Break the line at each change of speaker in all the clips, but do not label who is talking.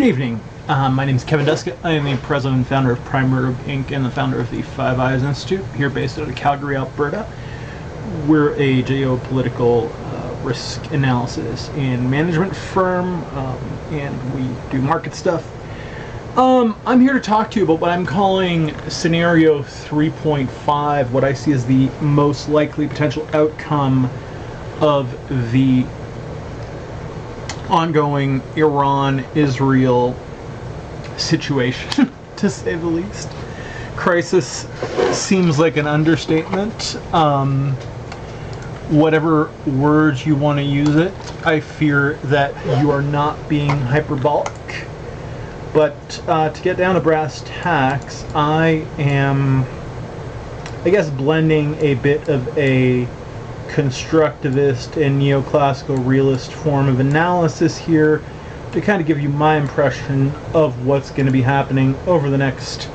evening. My name is Kevin Duskett. I am the president and founder of Prime Rogue Inc. and the founder of the Five Eyes Institute, here based out of Calgary, Alberta. We're a geopolitical risk analysis and management firm, and we do market stuff. I'm here to talk to you about what I'm calling Scenario 3.5, what I see as the most likely potential outcome of the ongoing Iran-Israel situation, to say the least. Crisis seems like an understatement. Whatever words you want to use it, I fear that you are not being hyperbolic. But to get down to brass tacks, I am, blending a bit of a constructivist and neoclassical realist form of analysis here to kind of give you my impression of what's going to be happening over the next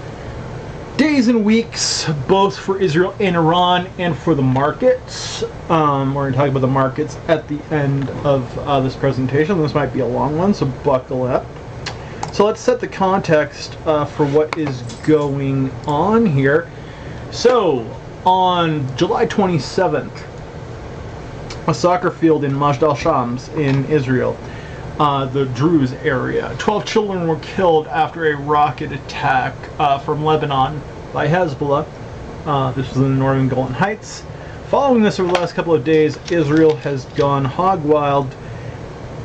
days and weeks, both for Israel and Iran and for the markets. We're going to talk about the markets at the end of this presentation. This might be a long one, so buckle up. So let's set the context for what is going on here. So on July 27th, a soccer field in Majd al-Shams in Israel, the Druze area. 12 children were killed after a rocket attack from Lebanon by Hezbollah. This was in the northern Golan Heights. Following this, over the last couple of days, Israel has gone hog wild,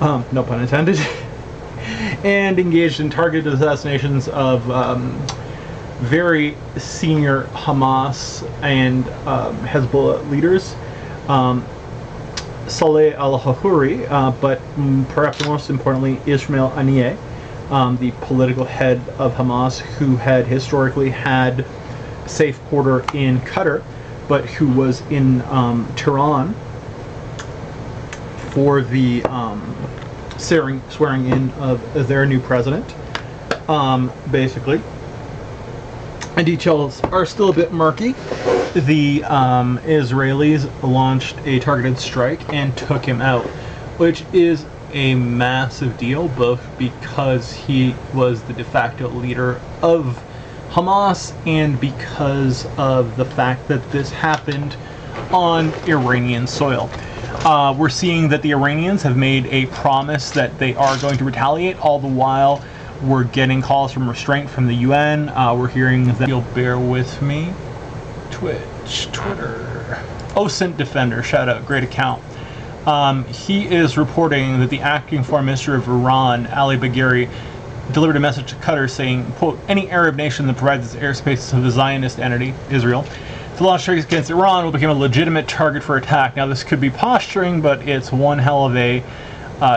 no pun intended, and engaged in targeted assassinations of very senior Hamas and Hezbollah leaders. Saleh al-Hahuri, but perhaps most importantly, Ismail Haniyeh, the political head of Hamas, who had historically had a safe quarter in Qatar, but who was in Tehran for the swearing in of their new president, basically. And details are still a bit murky. The Israelis launched a targeted strike and took him out, which is a massive deal, both because he was the de facto leader of Hamas and because of the fact that this happened on Iranian soil. We're seeing that the Iranians have made a promise that they are going to retaliate. All the while, we're getting calls from restraint from the UN. We're hearing that, you'll bear with me, Twitch, Twitter, OSINT Defender, shout out, great account. He is reporting that the acting foreign minister of Iran, Ali Bagheri, delivered a message to Qatar saying, quote, any Arab nation that provides its airspace to the Zionist entity, Israel, to launch strikes against Iran will become a legitimate target for attack. Now, this could be posturing, but it's one hell of a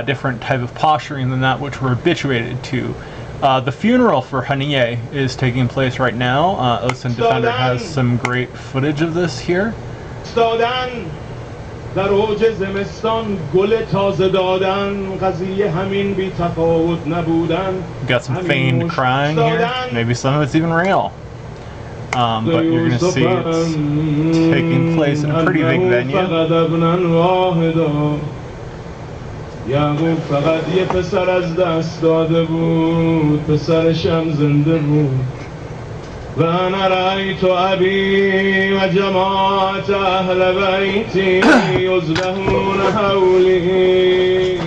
different type of posturing than that which we're habituated to. The funeral for Haniyeh is taking place right now. OSINT Defender has some great footage of this here. Got some feigned crying here. Maybe some of it's even real. But you're going to see it's taking place in a pretty big venue. یعقوب فقط یه پسر از دست داده بود پسرشم زنده بود و انا رأیت ابی و جماعت اهل بیتی یذبحون حولی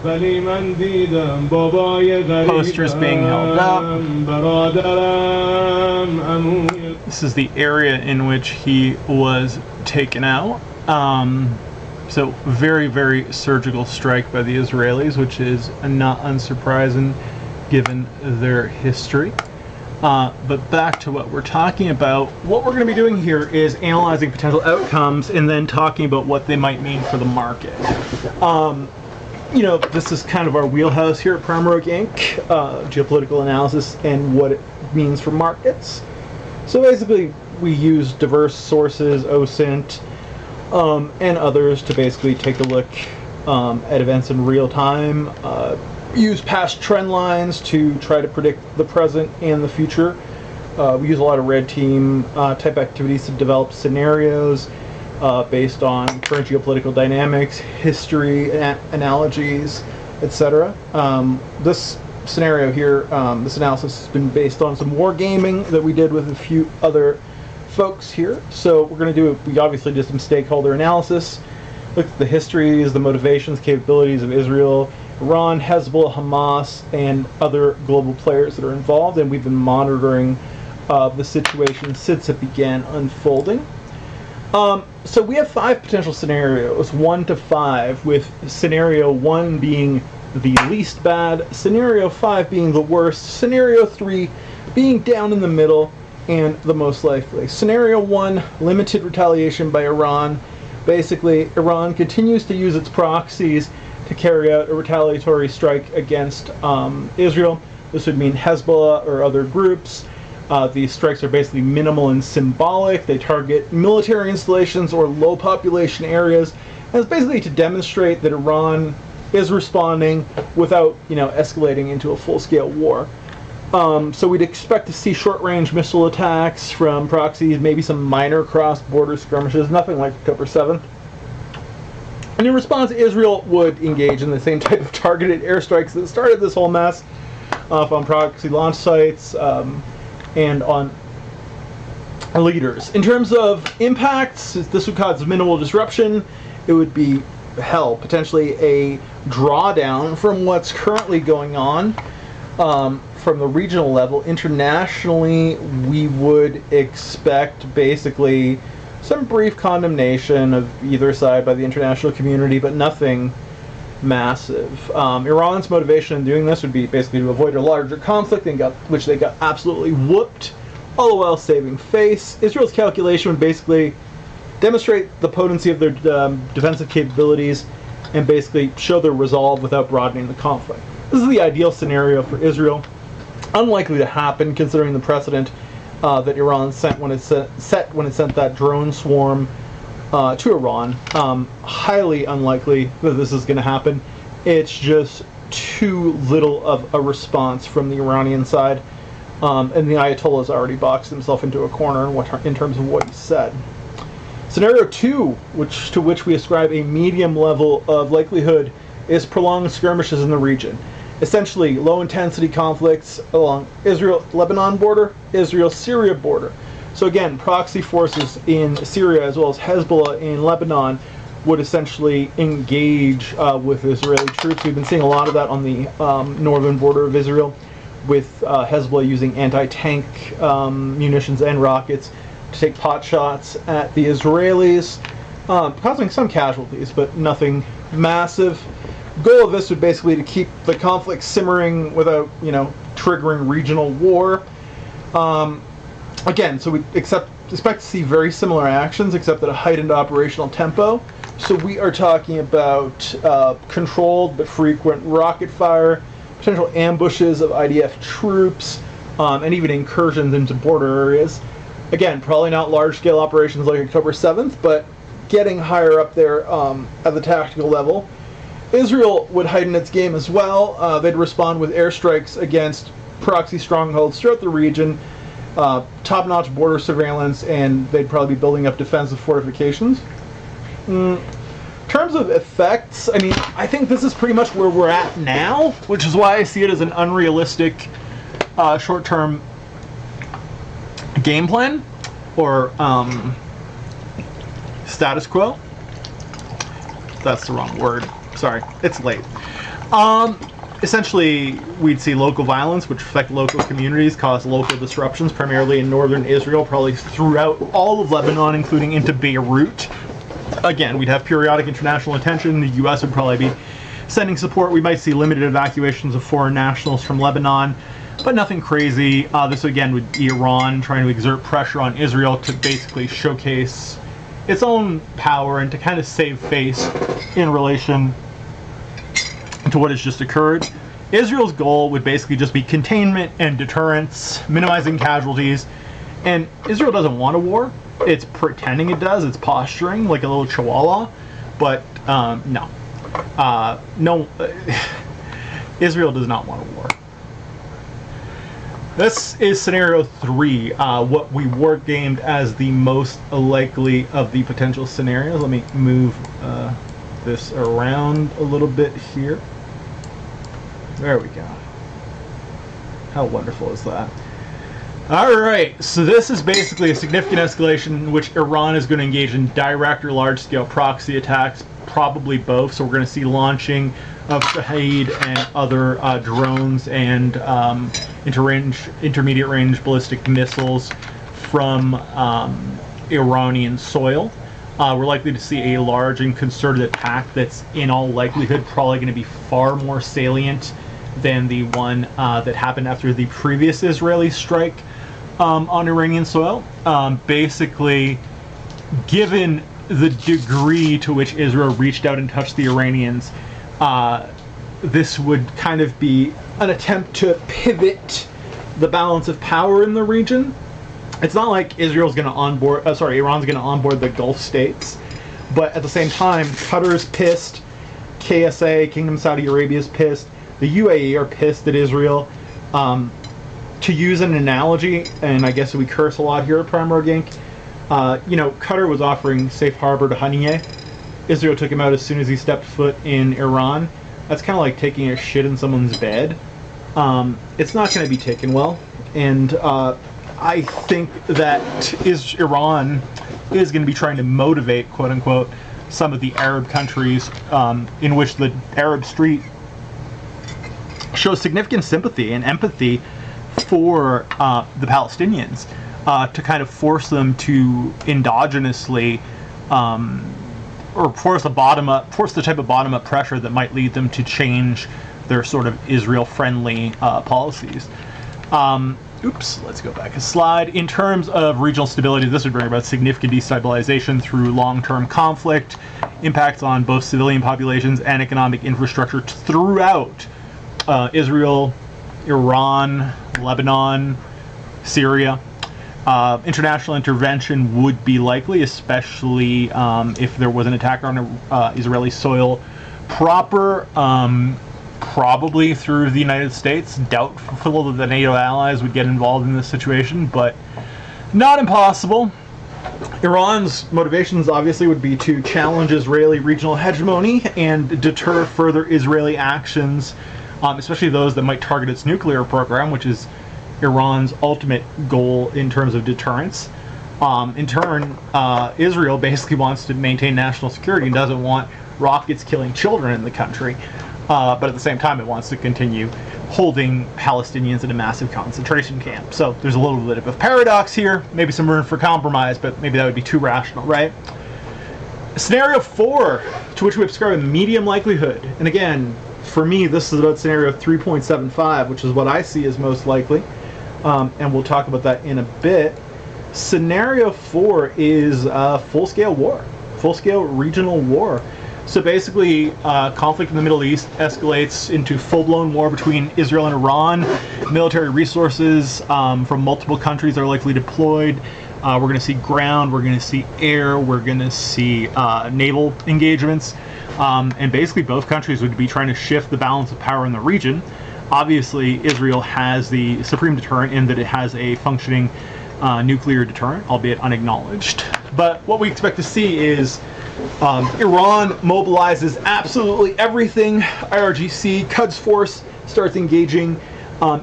ولی من دیدم بابای غریبم برادرم عموی. This is the area in which he was taken out. So very, very surgical strike by the Israelis, which is not unsurprising given their history. But back to what we're talking about. What we're going to be doing here is analyzing potential outcomes and then talking about what they might mean for the market. This is kind of our wheelhouse here at Prime Rogue Inc., geopolitical analysis and what it means for markets. So basically, we use diverse sources, OSINT, and others to basically take a look at events in real time, use past trend lines to try to predict the present and the future. We use a lot of red team type activities to develop scenarios based on current geopolitical dynamics, history, analogies, etc. This scenario here, this analysis has been based on some wargaming that we did with a few other folks here. So we're going to we obviously did some stakeholder analysis, looked at the histories, the motivations, capabilities of Israel, Iran, Hezbollah, Hamas, and other global players that are involved, and we've been monitoring the situation since it began unfolding. So we have 5 potential scenarios, 1 to 5, with scenario 1 being the least bad, scenario 5 being the worst, scenario 3 being down in the middle, and the most likely. Scenario 1, limited retaliation by Iran. Basically, Iran continues to use its proxies to carry out a retaliatory strike against Israel. This would mean Hezbollah or other groups. These strikes are basically minimal and symbolic. They target military installations or low population areas. And it's basically to demonstrate that Iran is responding without, escalating into a full-scale war. So we'd expect to see short-range missile attacks from proxies, maybe some minor cross-border skirmishes, nothing like October 7th. And in response, Israel would engage in the same type of targeted airstrikes that started this whole mess on proxy launch sites and on leaders. In terms of impacts, this would cause minimal disruption. It would be, potentially a drawdown from what's currently going on. From the regional level. Internationally, we would expect basically some brief condemnation of either side by the international community, but nothing massive. Iran's motivation in doing this would be basically to avoid a larger conflict, which they got absolutely whooped, all the while saving face. Israel's calculation would basically demonstrate the potency of their defensive capabilities and basically show their resolve without broadening the conflict. This is the ideal scenario for Israel. Unlikely to happen considering the precedent that Iran set when it sent that drone swarm to Iran. Highly unlikely that this is going to happen. It's just too little of a response from the Iranian side, and the Ayatollah's already boxed himself into a corner in terms of what he said. Scenario 2, to which we ascribe a medium level of likelihood, is prolonged skirmishes in the region. Essentially, low-intensity conflicts along Israel-Lebanon border, Israel-Syria border. So again, proxy forces in Syria as well as Hezbollah in Lebanon would essentially engage with Israeli troops. We've been seeing a lot of that on the northern border of Israel, with Hezbollah using anti-tank munitions and rockets to take pot shots at the Israelis, causing some casualties, but nothing massive. Goal of this would basically to keep the conflict simmering without, triggering regional war. Again, so we expect to see very similar actions, except at a heightened operational tempo. So we are talking about controlled but frequent rocket fire, potential ambushes of IDF troops, and even incursions into border areas. Again, probably not large-scale operations like October 7th, but getting higher up there at the tactical level. Israel would heighten its game as well. They'd respond with airstrikes against proxy strongholds throughout the region, top-notch border surveillance, and they'd probably be building up defensive fortifications. In terms of effects, I think this is pretty much where we're at now, which is why I see it as an unrealistic short-term game plan, or status quo. That's the wrong word. Sorry, it's late. Essentially, we'd see local violence, which affect local communities, cause local disruptions, primarily in northern Israel, probably throughout all of Lebanon, including into Beirut. Again, we'd have periodic international attention. The U.S. would probably be sending support. We might see limited evacuations of foreign nationals from Lebanon, but nothing crazy. This, again, would be Iran trying to exert pressure on Israel to basically showcase its own power and to kind of save face in relation to what has just occurred. Israel's goal would basically just be containment and deterrence, minimizing casualties, and Israel doesn't want a war. It's pretending it does. It's posturing like a little chihuahua, but no. Israel does not want a war. This is scenario 3, what we wargamed as the most likely of the potential scenarios. Let me move this around a little bit here. There we go. How wonderful is that? Alright, so this is basically a significant escalation in which Iran is going to engage in direct or large-scale proxy attacks, probably both. So we're going to see launching of Shahid and other drones and intermediate-range ballistic missiles from Iranian soil. We're likely to see a large and concerted attack that's in all likelihood probably going to be far more salient than the one that happened after the previous Israeli strike on Iranian soil. Basically, given the degree to which Israel reached out and touched the Iranians, this would kind of be an attempt to pivot the balance of power in the region. It's not like Iran's going to onboard the Gulf states, but at the same time, Qatar's pissed, KSA, Kingdom of Saudi Arabia is pissed, the UAE are pissed at Israel. To use an analogy, and I guess we curse a lot here at Prime Organic, Qatar was offering safe harbor to Haniyeh. Israel took him out as soon as he stepped foot in Iran. That's kind of like taking a shit in someone's bed. It's not going to be taken well, and I think that Iran is going to be trying to motivate, quote unquote, some of the Arab countries in which the Arab street shows significant sympathy and empathy for the Palestinians, to kind of force them to endogenously or force the type of bottom-up pressure that might lead them to change their sort of Israel-friendly policies. Let's go back a slide. In terms of regional stability, this would bring about significant destabilization through long-term conflict, impacts on both civilian populations and economic infrastructure throughout Israel, Iran, Lebanon, Syria. International intervention would be likely, especially if there was an attack on Israeli soil proper, probably through the United States. Doubtful that the NATO allies would get involved in this situation, but not impossible. Iran's motivations obviously would be to challenge Israeli regional hegemony and deter further Israeli actions, especially those that might target its nuclear program, which is Iran's ultimate goal in terms of deterrence. In turn, Israel basically wants to maintain national security and doesn't want rockets killing children in the country. But at the same time, it wants to continue holding Palestinians in a massive concentration camp. So there's a little bit of a paradox here, maybe some room for compromise, but maybe that would be too rational, right? Scenario 4, to which we ascribe a medium likelihood. And again, for me, this is about scenario 3.75, which is what I see as most likely. And we'll talk about that in a bit. Scenario 4 is full-scale war, full-scale regional war. So basically, conflict in the Middle East escalates into full-blown war between Israel and Iran. Military resources from multiple countries are likely deployed. We're going to see ground, we're going to see air, we're going to see naval engagements. And basically, both countries would be trying to shift the balance of power in the region. Obviously, Israel has the supreme deterrent in that it has a functioning nuclear deterrent, albeit unacknowledged. But what we expect to see is Iran mobilizes absolutely everything. IRGC, Quds Force starts engaging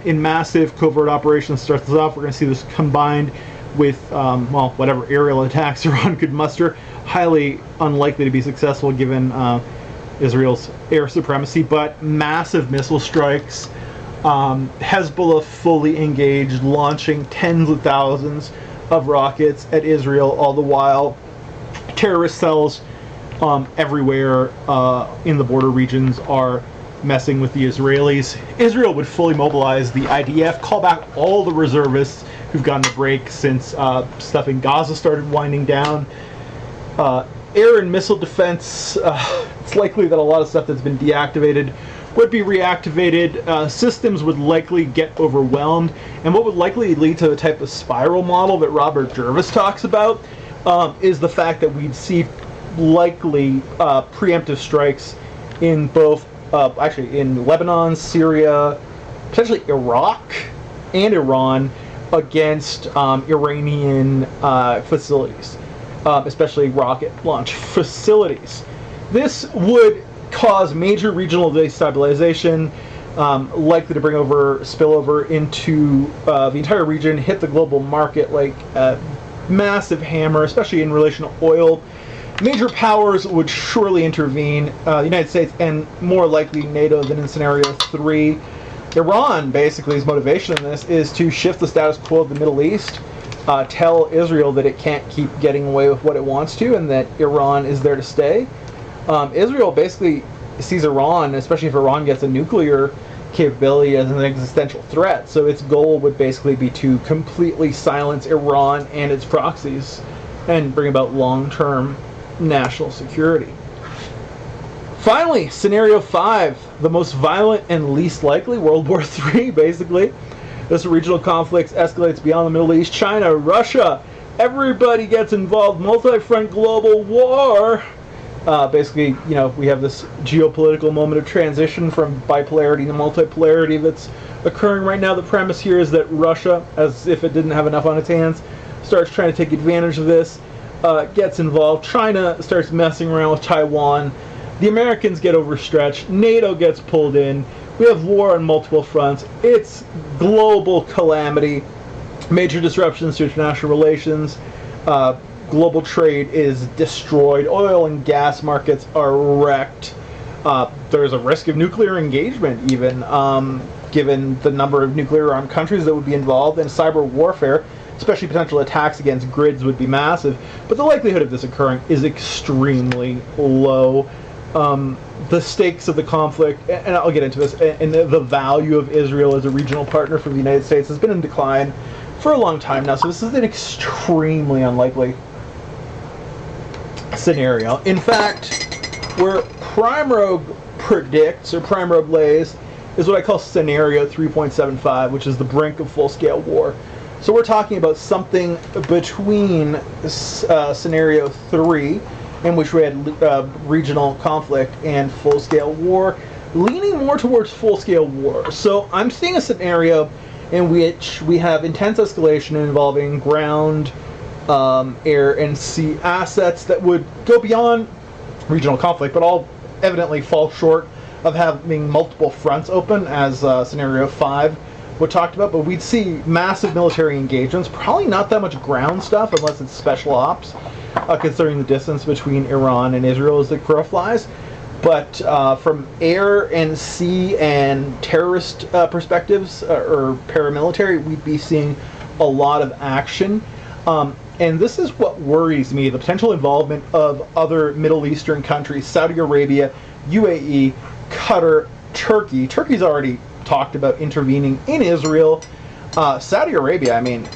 in massive covert operations, starts this off. We're going to see this combined with, whatever aerial attacks Iran could muster. Highly unlikely to be successful given Israel's air supremacy, but massive missile strikes. Hezbollah fully engaged, launching tens of thousands of rockets at Israel, all the while terrorist cells everywhere in the border regions are messing with the Israelis. Israel would fully mobilize the IDF, call back all the reservists who've gotten a break since stuff in Gaza started winding down. Air and missile defense, it's likely that a lot of stuff that's been deactivated would be reactivated. Systems would likely get overwhelmed, and what would likely lead to the type of spiral model that Robert Jervis talks about is the fact that we'd see likely preemptive strikes in both, in Lebanon, Syria, potentially Iraq, and Iran against Iranian facilities, especially rocket launch facilities. This would cause major regional destabilization. likely to spill over into the entire region, hit the global market like a massive hammer, especially in relation to oil. Major powers would surely intervene, the United States and more likely NATO than in scenario 3. Iran, basically, his motivation in this is to shift the status quo of the Middle East, tell Israel that it can't keep getting away with what it wants to, and that Iran is there to stay. Israel basically sees Iran, especially if Iran gets a nuclear capability, as an existential threat. So its goal would basically be to completely silence Iran and its proxies and bring about long-term national security. Finally, scenario 5, the most violent and least likely, World War III, basically. This regional conflict escalates beyond the Middle East. China, Russia, everybody gets involved. Multi-front global war. Basically, we have this geopolitical moment of transition from bipolarity to multipolarity that's occurring right now. The premise here is that Russia, as if it didn't have enough on its hands, starts trying to take advantage of this, gets involved. China starts messing around with Taiwan. The Americans get overstretched. NATO gets pulled in. We have war on multiple fronts. It's global calamity. Major disruptions to international relations. Global trade is destroyed. Oil and gas markets are wrecked. There's a risk of nuclear engagement, even, given the number of nuclear armed countries that would be involved. And cyber warfare, especially potential attacks against grids, would be massive. But the likelihood of this occurring is extremely low. The stakes of the conflict, and I'll get into this, and the value of Israel as a regional partner for the United States has been in decline for a long time now. So this is an extremely unlikely scenario. In fact, where Prime Rogue predicts, or Prime Rogue lays, is what I call scenario 3.75, which is the brink of full-scale war. So we're talking about something between scenario 3, in which we had regional conflict, and full-scale war, leaning more towards full-scale war. So I'm seeing a scenario in which we have intense escalation involving ground, air, and sea assets that would go beyond regional conflict, but all evidently fall short of having multiple fronts open, as scenario 5 would talked about. But we'd see massive military engagements, probably not that much ground stuff unless it's special ops, considering the distance between Iran and Israel as the crow flies. But from air and sea and terrorist perspectives, or paramilitary, we'd be seeing a lot of action. And this is what worries me, the potential involvement of other Middle Eastern countries, Saudi Arabia, UAE, Qatar, Turkey. Turkey's already talked about intervening in Israel. Saudi Arabia, I mean,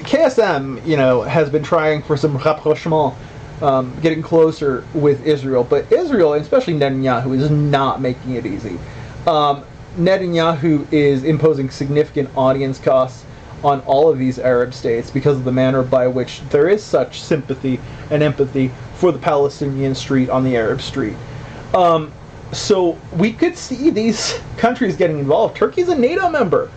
KSM, has been trying for some rapprochement, getting closer with Israel. But Israel, and especially Netanyahu, is not making it easy. Netanyahu is imposing significant audience costs on all of these Arab states because of the manner by which there is such sympathy and empathy for the Palestinian street on the Arab street. So we could see these countries getting involved. Turkey's a NATO member.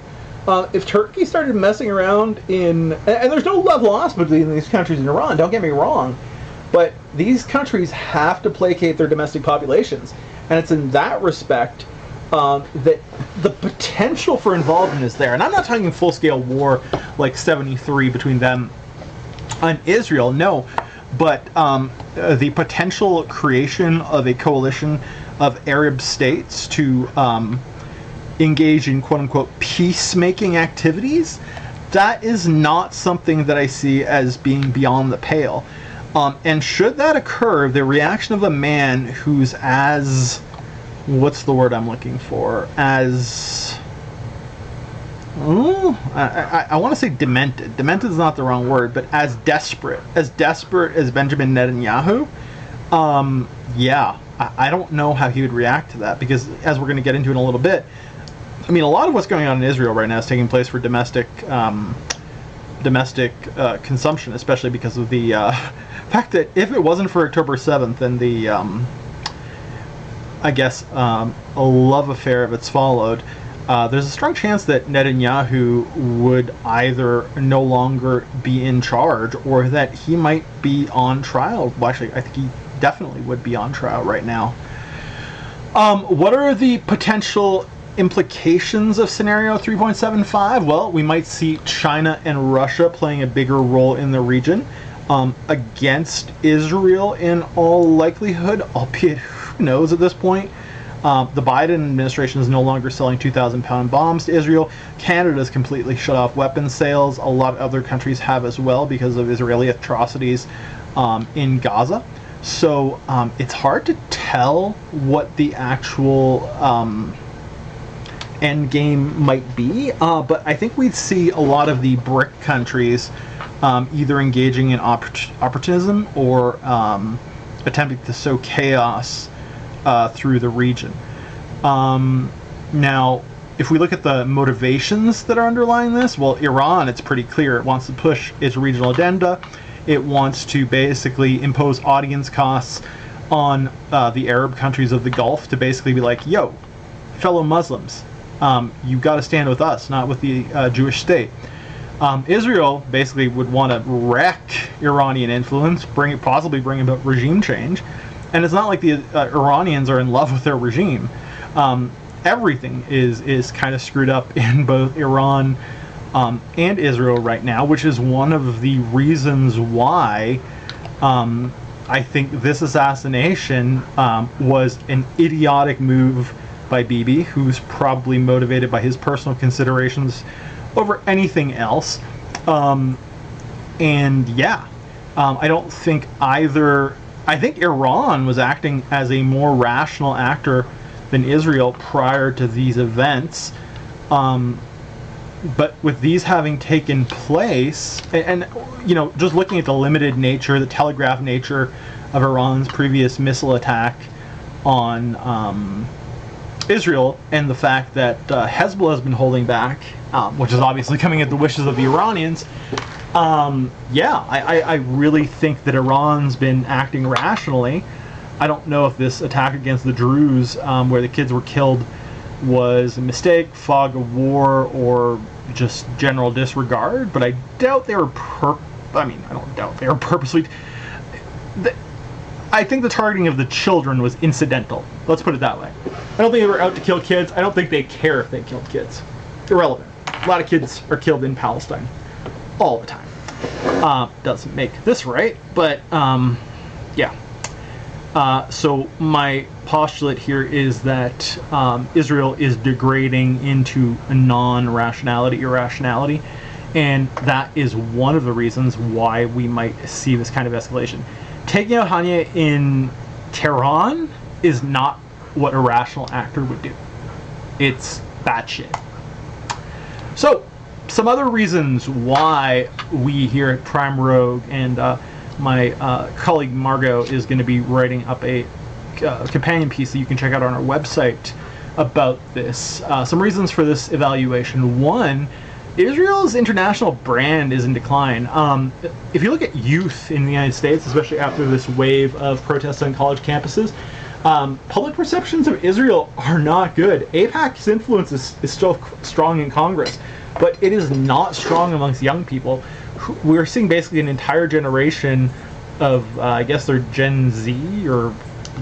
If Turkey started messing around and there's no love lost between these countries and Iran, don't get me wrong, but these countries have to placate their domestic populations. And it's in that respect that the potential for involvement is there. And I'm not talking full-scale war like 73 between them and Israel, no. But the potential creation of a coalition of Arab states to engage in quote-unquote peacemaking activities, that is not something that I see as being beyond the pale. And should that occur, the reaction of a man who's as... what's the word I'm looking for? As... I want to say demented. Demented is not the wrong word, but as desperate as Benjamin Netanyahu, I don't know how he would react to that, because as we're going to get into in a little bit, I mean, a lot of what's going on in Israel right now is taking place for domestic consumption, especially because of the fact that if it wasn't for October 7th and the, a love affair of its followed, there's a strong chance that Netanyahu would either no longer be in charge, or that he might be on trial. Well, actually, I think he definitely would be on trial right now. What are the potential implications of scenario 3.75? Well, we might see China and Russia playing a bigger role in the region against Israel in all likelihood, albeit who knows at this point. The Biden administration is no longer selling 2,000-pound bombs to Israel. Canada's completely shut off weapons sales. A lot of other countries have as well because of Israeli atrocities in Gaza. So it's hard to tell what the actual end game might be, but I think we'd see a lot of the BRIC countries either engaging in opportunism or attempting to sow chaos through the region. Now, if we look at the motivations that are underlying this, well, Iran, it's pretty clear. It wants to push its regional agenda. It wants to basically impose audience costs on the Arab countries of the Gulf to basically be like, yo, fellow Muslims, you've got to stand with us, not with the Jewish state. Israel basically would want to wreck Iranian influence, possibly bring about regime change. And it's not like the Iranians are in love with their regime. Everything is kind of screwed up in both Iran and Israel right now, which is one of the reasons why I think this assassination was an idiotic move by Bibi, who's probably motivated by his personal considerations over anything else. And yeah, I don't think either. I think Iran was acting as a more rational actor than Israel prior to these events. But with these having taken place, and you know, just looking at the limited nature, the telegraphed nature of Iran's previous missile attack on Israel, and the fact that Hezbollah has been holding back, which is obviously coming at the wishes of the Iranians, I really think that Iran's been acting rationally. I don't know if this attack against the Druze, where the kids were killed, was a mistake, fog of war, or just general disregard, but I doubt they were I don't doubt they were purposely. I think the targeting of the children was incidental. Let's put it that way. I don't think they were out to kill kids. I don't think they care if they killed kids. Irrelevant. A lot of kids are killed in Palestine all the time. Doesn't make this right, but yeah. So my postulate here is that Israel is degrading into a non-rationality, irrationality, and that is one of the reasons why we might see this kind of escalation. Taking out Haniyeh in Tehran is not what a rational actor would do. It's batshit. So, some other reasons why we here at Prime Rogue and my colleague Margot is going to be writing up a companion piece that you can check out on our website about this. Some reasons for this evaluation. One, Israel's international brand is in decline. If you look at youth in the United States, especially after this wave of protests on college campuses, public perceptions of Israel are not good. AIPAC's influence is still strong in Congress, but it is not strong amongst young people. We're seeing basically an entire generation of, I guess they're Gen Z or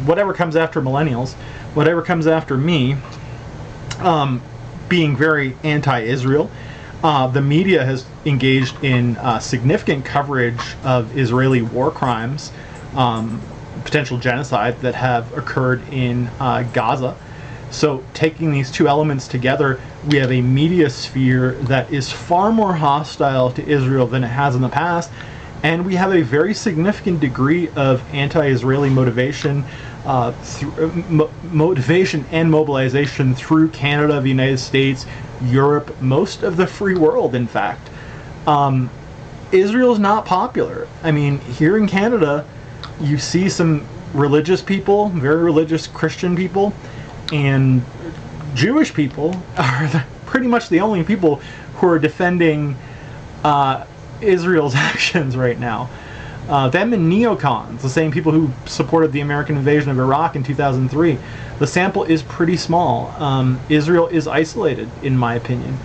whatever comes after millennials, whatever comes after me, being very anti-Israel. The media has engaged in significant coverage of Israeli war crimes, potential genocide that have occurred in Gaza. So taking these two elements together, we have a media sphere that is far more hostile to Israel than it has in the past, and we have a very significant degree of anti-Israeli motivation, motivation and mobilization through Canada, the United States, Europe, most of the free world, in fact. Israel's not popular. I mean, here in Canada, you see some religious people, very religious Christian people, and Jewish people are pretty much the only people who are defending Israel's actions right now. Them and neocons, the same people who supported the American invasion of Iraq in 2003. The sample is pretty small. Israel is isolated, in my opinion.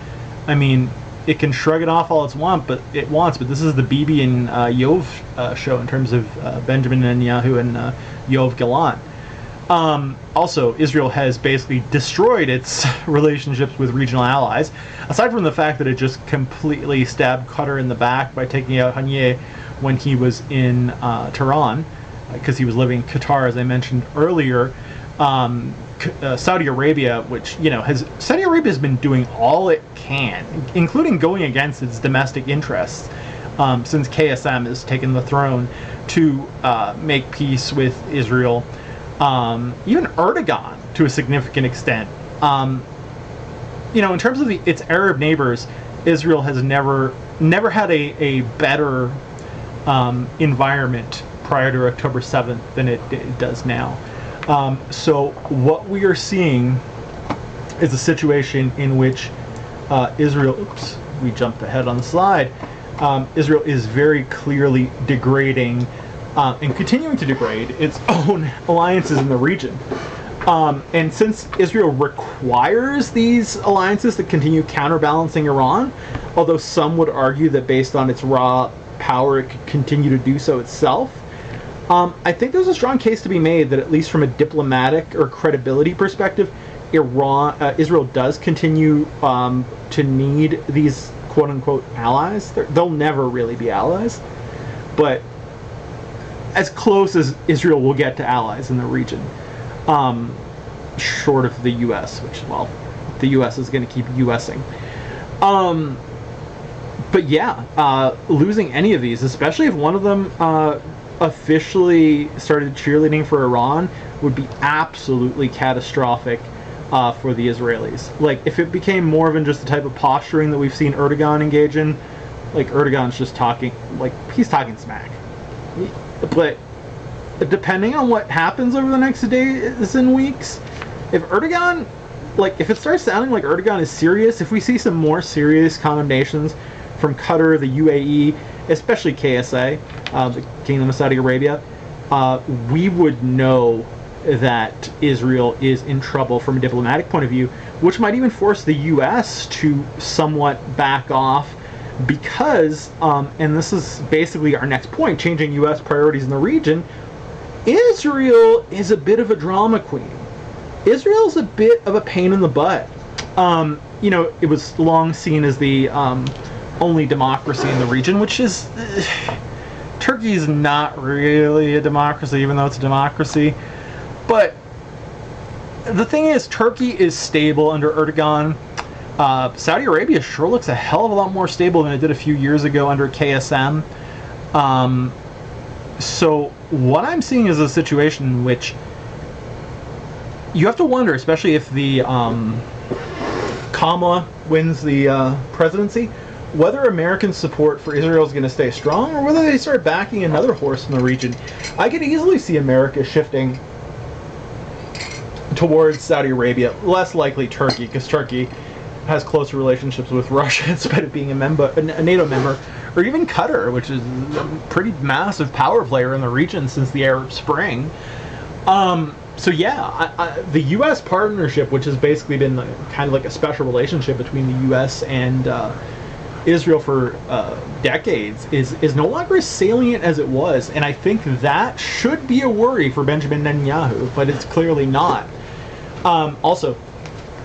I mean, it can shrug it off all it wants, but this is the Bibi and Yov show in terms of Benjamin Netanyahu and Yov Gallant. Also, Israel has basically destroyed its relationships with regional allies, aside from the fact that it just completely stabbed Qatar in the back by taking out Haniyeh when he was in Tehran, because he was living in Qatar, as I mentioned earlier. Saudi Arabia, which, Saudi Arabia has been doing all it can, including going against its domestic interests, since KSM has taken the throne, to make peace with Israel. Even Erdogan, to a significant extent. In terms of its Arab neighbors, Israel has never had a better environment prior to October 7th than it does now. So what we are seeing is a situation in which Israel, oops, we jumped ahead on the slide, Israel is very clearly degrading and continuing to degrade its own alliances in the region. And since Israel requires these alliances to continue counterbalancing Iran, although some would argue that based on its raw power it could continue to do so itself, I think there's a strong case to be made that, at least from a diplomatic or credibility perspective, Israel does continue to need these quote-unquote allies. They'll never really be allies, but as close as Israel will get to allies in the region, short of the U.S., which, well, the U.S. is going to keep U.S.ing. But yeah, losing any of these, especially if one of them officially started cheerleading for Iran, would be absolutely catastrophic for the Israelis. Like, if it became more than just the type of posturing that we've seen Erdogan engage in, like, Erdogan's just talking, like, he's talking smack. But depending on what happens over the next days and weeks, if Erdogan, like, if it starts sounding like Erdogan is serious, if we see some more serious condemnations from Qatar, the UAE, especially KSA, the Kingdom of Saudi Arabia, we would know that Israel is in trouble from a diplomatic point of view, which might even force the U.S. to somewhat back off, because, and this is basically our next point, changing U.S. priorities in the region, Israel is a bit of a drama queen. Israel's a bit of a pain in the butt. It was long seen as the only democracy in the region, which is... Turkey's not really a democracy, even though it's a democracy. But the thing is, Turkey is stable under Erdogan. Saudi Arabia sure looks a hell of a lot more stable than it did a few years ago under KSM. So what I'm seeing is a situation in which you have to wonder, especially if the Kamala wins the presidency, whether American support for Israel is going to stay strong, or whether they start backing another horse in the region. I could easily see America shifting towards Saudi Arabia, less likely Turkey, because Turkey has closer relationships with Russia in spite of being a NATO member, or even Qatar, which is a pretty massive power player in the region since the Arab Spring. So yeah, the U.S. partnership, which has basically been kind of like a special relationship between the U.S. and Israel for decades, is no longer as salient as it was, and I think that should be a worry for Benjamin Netanyahu, but it's clearly not. Also,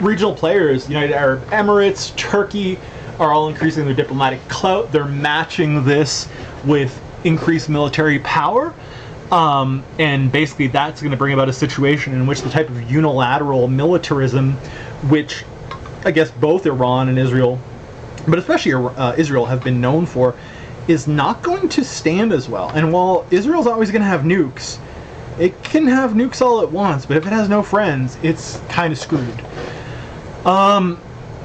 regional players, United Arab Emirates, Turkey, are all increasing their diplomatic clout. They're matching this with increased military power, and basically that's going to bring about a situation in which the type of unilateral militarism, which I guess both Iran and Israel, but especially Israel, have been known for, is not going to stand as well. And while Israel's always going to have nukes, it can have nukes all at once, but if it has no friends, it's kind of screwed.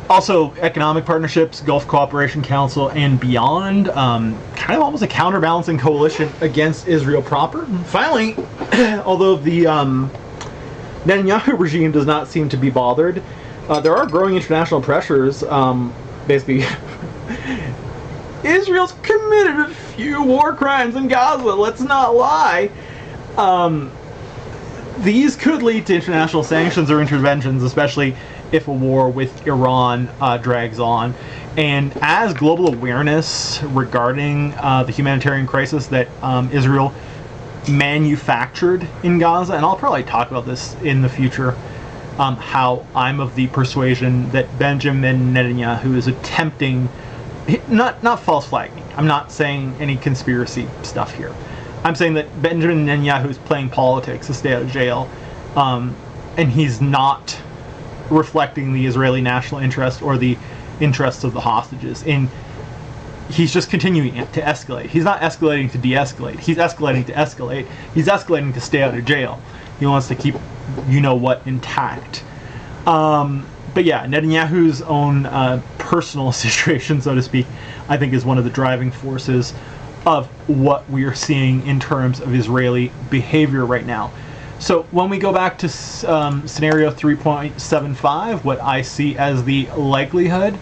Also, economic partnerships, Gulf Cooperation Council, and beyond, kind of almost a counterbalancing coalition against Israel proper. Finally, although the Netanyahu regime does not seem to be bothered, there are growing international pressures. Basically, Israel's committed a few war crimes in Gaza, let's not lie. These could lead to international sanctions or interventions, especially if a war with Iran drags on. And as global awareness regarding the humanitarian crisis that Israel manufactured in Gaza, and I'll probably talk about this in the future, how I'm of the persuasion that Benjamin Netanyahu is attempting, not false flagging. I'm not saying any conspiracy stuff here. I'm saying that Benjamin Netanyahu is playing politics to stay out of jail, and he's not reflecting the Israeli national interest or the interests of the hostages. And he's just continuing to escalate. He's not escalating to de-escalate. He's escalating to escalate. He's escalating to stay out of jail. He wants to keep you-know-what intact. But yeah, Netanyahu's own personal situation, so to speak, I think is one of the driving forces of what we are seeing in terms of Israeli behavior right now. So when we go back to scenario 3.75, what I see as the likelihood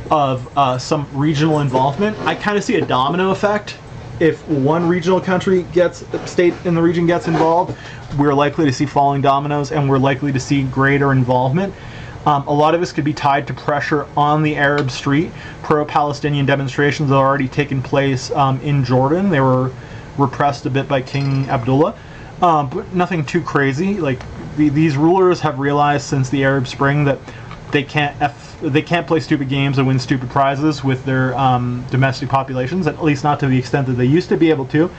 of some regional involvement, I kind of see a domino effect. If one regional state in the region gets involved, we're likely to see falling dominoes, and we're likely to see greater involvement. A lot of this could be tied to pressure on the Arab street. Pro-Palestinian demonstrations have already taken place in Jordan. They were repressed a bit by King Abdullah, but nothing too crazy. Like these rulers have realized since the Arab Spring that they can't play stupid games and win stupid prizes with their domestic populations, at least not to the extent that they used to be able to.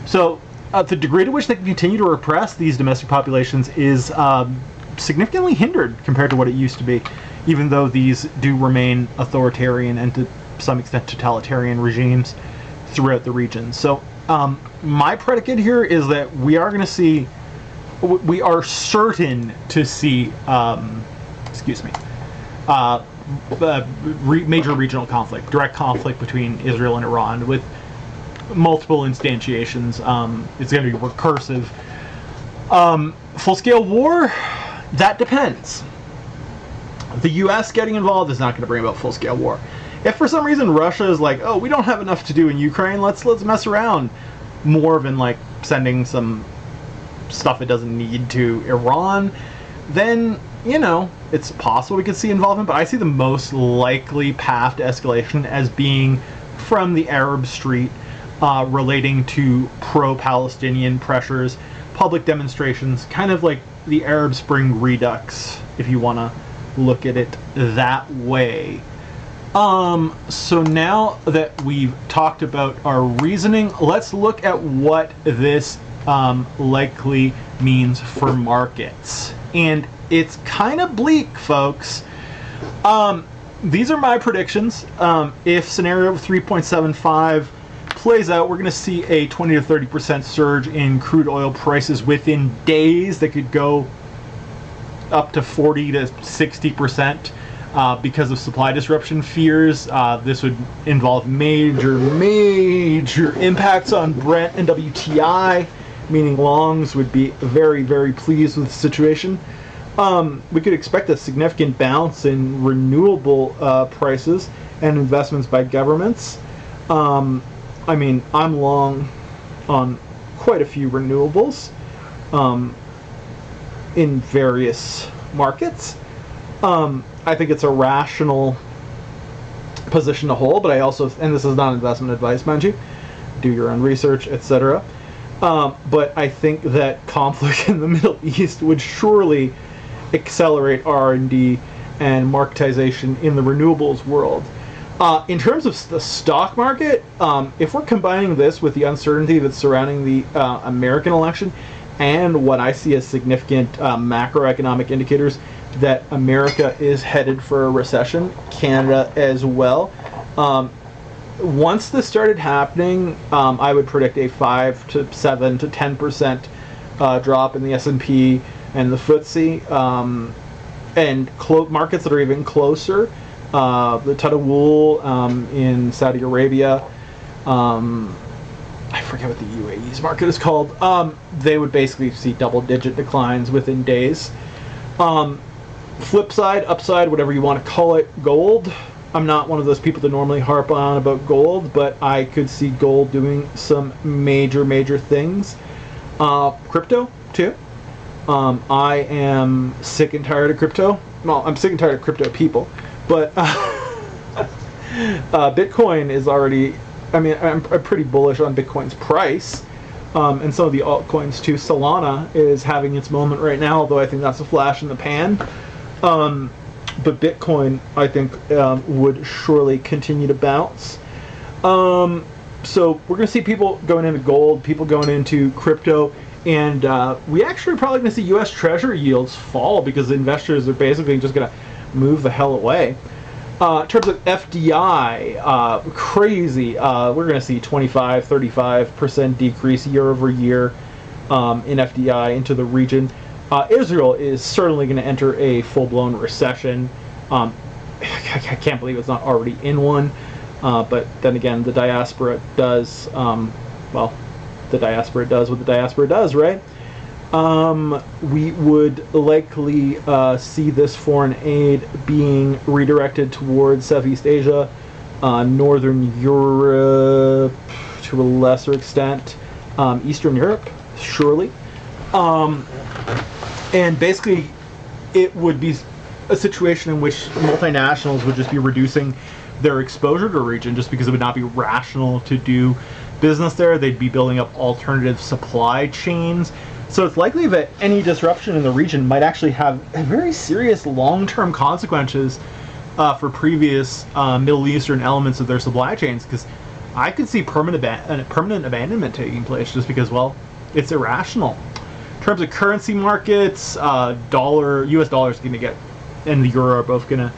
So the degree to which they can continue to repress these domestic populations is significantly hindered compared to what it used to be, even though these do remain authoritarian and to some extent totalitarian regimes throughout the region. So my predicate here is that we are certain to see major regional conflict, direct conflict between Israel and Iran with multiple instantiations. It's going to be recursive. Full-scale war? That depends. The U.S. getting involved is not going to bring about full-scale war. If for some reason Russia is like, oh, we don't have enough to do in Ukraine, let's mess around more than like sending some stuff it doesn't need to Iran, then, it's possible we could see involvement, but I see the most likely path to escalation as being from the Arab street, relating to pro-Palestinian pressures, public demonstrations, kind of like the Arab Spring redux, if you want to look at it that way. So now that we've talked about our reasoning, let's look at what this likely means for markets. And it's kind of bleak, folks. These are my predictions. If scenario 3.75 plays out, we're going to see a 20 to 30% surge in crude oil prices within days that could go up to 40 to 60% because of supply disruption fears. This would involve major impacts on Brent and WTI, meaning longs would be very, very pleased with the situation. We could expect a significant bounce in renewable prices and investments by governments. I'm long on quite a few renewables in various markets. I think it's a rational position to hold, but I also, and this is not investment advice, mind you, do your own research, etc. But I think that conflict in the Middle East would surely accelerate R&D and marketization in the renewables world. In terms of the stock market, if we're combining this with the uncertainty that's surrounding the American election and what I see as significant macroeconomic indicators that America is headed for a recession, Canada as well, once this started happening, I would predict a 5 to 7 to 10% drop in the S&P and the FTSE, and markets that are even closer. The Tadawul in Saudi Arabia, I forget what the UAE's market is called. They would basically see double-digit declines within days. Flip side, upside, whatever you want to call it, gold. I'm not one of those people that normally harp on about gold, but I could see gold doing some major things. Crypto, too. I am sick and tired of crypto. Well, I'm sick and tired of crypto people. But Bitcoin is already, I'm pretty bullish on Bitcoin's price. and some of the altcoins too. Solana is having its moment right now, although I think that's a flash in the pan. But Bitcoin, I think, would surely continue to bounce. So we're going to see people going into gold, people going into crypto, and we actually are probably going to see U.S. Treasury yields fall because investors are basically just going to move the hell away. In terms of FDI, crazy. We're going to see 25, 35% decrease year over year in FDI into the region. Israel is certainly going to enter a full-blown recession. I can't believe it's not already in one. But then again, the diaspora does, the diaspora does what the diaspora does, right? We would likely see this foreign aid being redirected towards Southeast Asia, Northern Europe to a lesser extent, Eastern Europe, surely. And basically, it would be a situation in which multinationals would just be reducing their exposure to the region just because it would not be rational to do business there. They'd be building up alternative supply chains. So it's likely that any disruption in the region might actually have very serious long-term consequences for previous Middle Eastern elements of their supply chains, because I could see permanent abandonment taking place just because, well, it's irrational. In terms of currency markets, US dollar is going to get, and the euro are both going to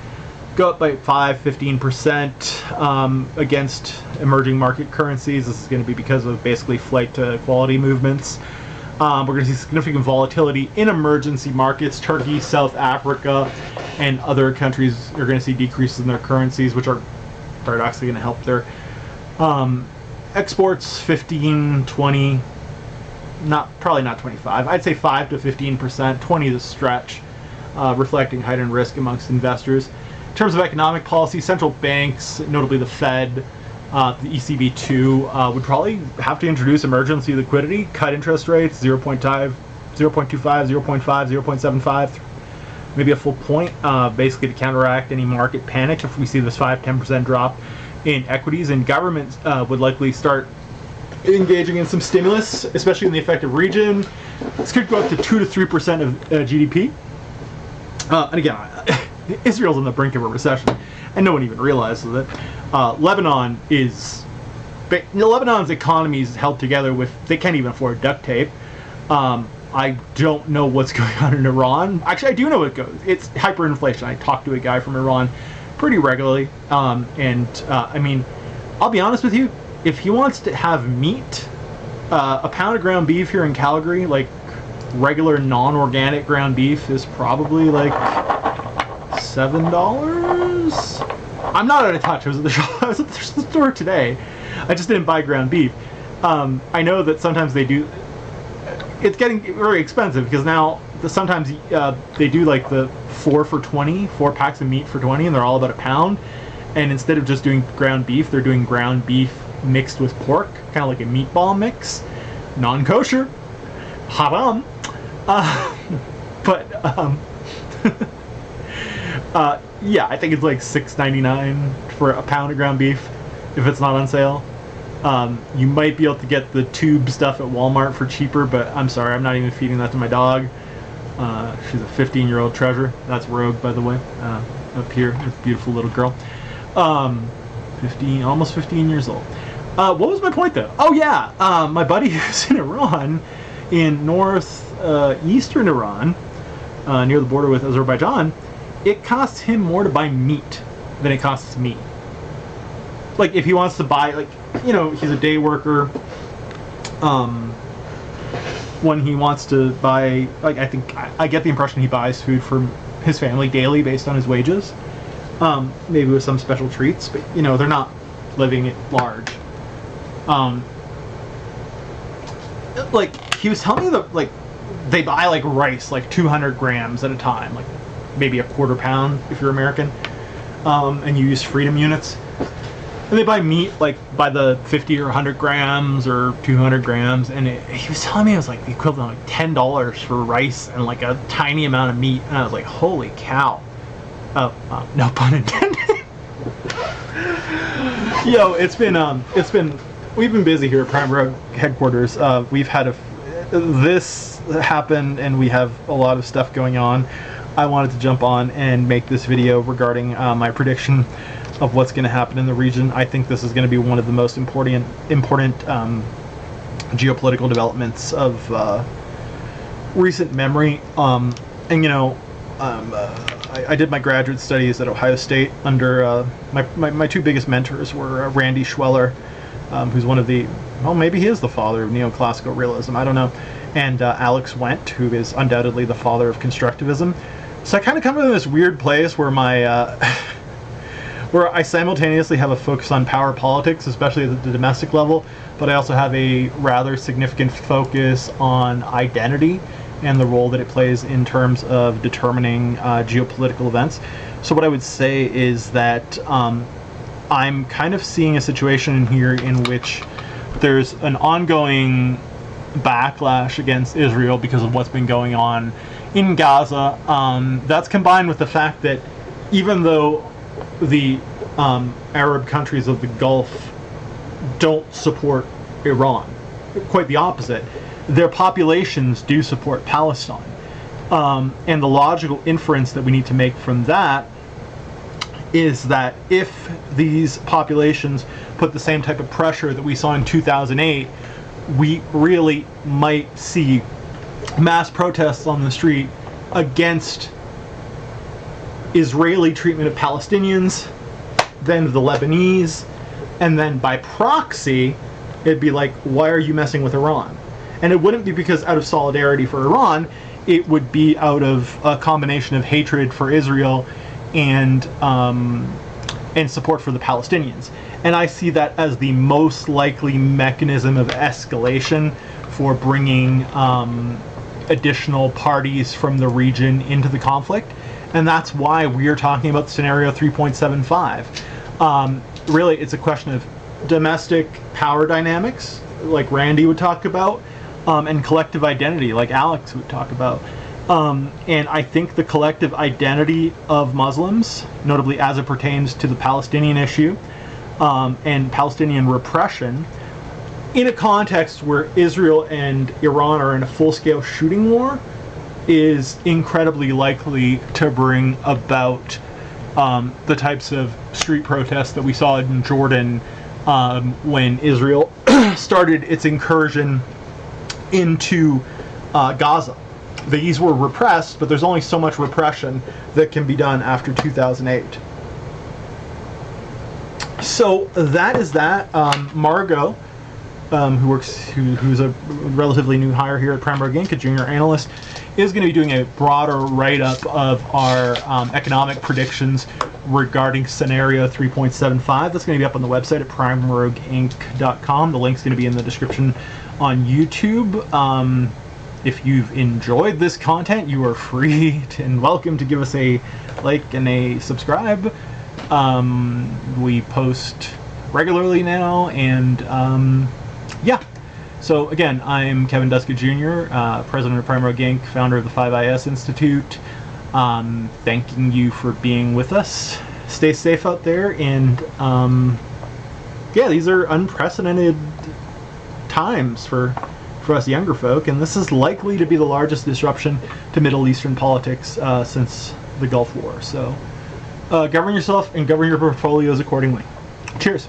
go up by 5-15% against emerging market currencies. This is going to be because of basically flight to quality movements. We're going to see significant volatility in emergency markets. Turkey, South Africa, and other countries are going to see decreases in their currencies, which are paradoxically going to help their exports 15, 20, probably not 25. I'd say 5 to 15%, 20 is a stretch, reflecting heightened risk amongst investors. In terms of economic policy, central banks, notably the Fed, the ECB2, would probably have to introduce emergency liquidity, cut interest rates, 0.25, 0.5, 0.75, maybe a full point, basically to counteract any market panic if we see this 5-10% drop in equities. And governments would likely start engaging in some stimulus, especially in the affected region. This could go up to 2 to 3% of GDP. And again, Israel's on the brink of a recession, and no one even realizes it. Lebanon's economy is held together with, they can't even afford duct tape. I don't know what's going on in Iran. Actually, I do know what goes. It's hyperinflation. I talk to a guy from Iran pretty regularly, I mean, I'll be honest with you. If he wants to have meat, a pound of ground beef here in Calgary, like regular non-organic ground beef, is probably like $7. I'm not out of touch. I was at the shop. I was at the store today. I just didn't buy ground beef. I know that sometimes they do. It's getting very expensive because now sometimes they do like the 4 for 20, 4 packs of meat for 20, and they're all about a pound. And instead of just doing ground beef, they're doing ground beef mixed with pork, kind of like a meatball mix, non-kosher, haram. Yeah, I think it's like $6.99 for a pound of ground beef if it's not on sale. You might be able to get the tube stuff at Walmart for cheaper, but I'm sorry, I'm not even feeding that to my dog. She's a 15-year-old treasure. That's Rogue, by the way, up here, this beautiful little girl. 15, almost 15 years old. What was my point though? Oh yeah, my buddy who's in Iran, in northeastern Iran, near the border with Azerbaijan. It costs him more to buy meat than it costs me. Like, if he wants to buy, like, you know, he's a day worker. When he wants to buy, like, I think, I get the impression he buys food for his family daily based on his wages. Maybe with some special treats, but, you know, they're not living at large. Like, he was telling me that, like, they buy, like, rice, like, 200 grams at a time, like, maybe a quarter pound if you're American, and you use freedom units. And they buy meat like by the 50 or 100 grams or 200 grams, and he was telling me it was like the equivalent of like $10 for rice and like a tiny amount of meat, and I was like, holy cow. No pun intended. Yo, it's been we've been busy here at Prime Rogue headquarters. We've had this happened, and we have a lot of stuff going on. I wanted to jump on and make this video regarding my prediction of what's going to happen in the region. I think this is going to be one of the most important geopolitical developments of recent memory. I did my graduate studies at Ohio State under my two biggest mentors were Randy Schweller, who's one of the, well, maybe he is the father of neoclassical realism, I don't know, and Alex Wendt, who is undoubtedly the father of constructivism. So I kind of come from this weird place where where I simultaneously have a focus on power politics, especially at the domestic level, but I also have a rather significant focus on identity and the role that it plays in terms of determining geopolitical events. So what I would say is that I'm kind of seeing a situation here in which there's an ongoing backlash against Israel because of what's been going on in Gaza. That's combined with the fact that even though the Arab countries of the Gulf don't support Iran, quite the opposite, their populations do support Palestine. And the logical inference that we need to make from that is that if these populations put the same type of pressure that we saw in 2008, we really might see mass protests on the street against Israeli treatment of Palestinians, then the Lebanese, and then by proxy, it'd be like, why are you messing with Iran? And it wouldn't be because out of solidarity for Iran, it would be out of a combination of hatred for Israel and support for the Palestinians. And I see that as the most likely mechanism of escalation for bringing additional parties from the region into the conflict. And that's why we are talking about scenario 3.75. Really, it's a question of domestic power dynamics, like Randy would talk about, and collective identity, like Alex would talk about. And I think the collective identity of Muslims, notably as it pertains to the Palestinian issue and Palestinian repression, in a context where Israel and Iran are in a full-scale shooting war, is incredibly likely to bring about the types of street protests that we saw in Jordan when Israel started its incursion into Gaza. These were repressed, but there's only so much repression that can be done after 2008. So that is that. Margot, who's a relatively new hire here at Prime Rogue Inc., a junior analyst, is going to be doing a broader write-up of our economic predictions regarding scenario 3.75. That's going to be up on the website at primerogueinc.com. The link's going to be in the description on YouTube. If you've enjoyed this content, you are free and welcome to give us a like and a subscribe. We post regularly now, and yeah. So again, I'm Kevin Duska Jr., president of Prime Rogue Inc., founder of the 5IS Institute. Thanking you for being with us. Stay safe out there, and yeah, these are unprecedented times for us younger folk, and this is likely to be the largest disruption to Middle Eastern politics since the Gulf War. So govern yourself and govern your portfolios accordingly. Cheers.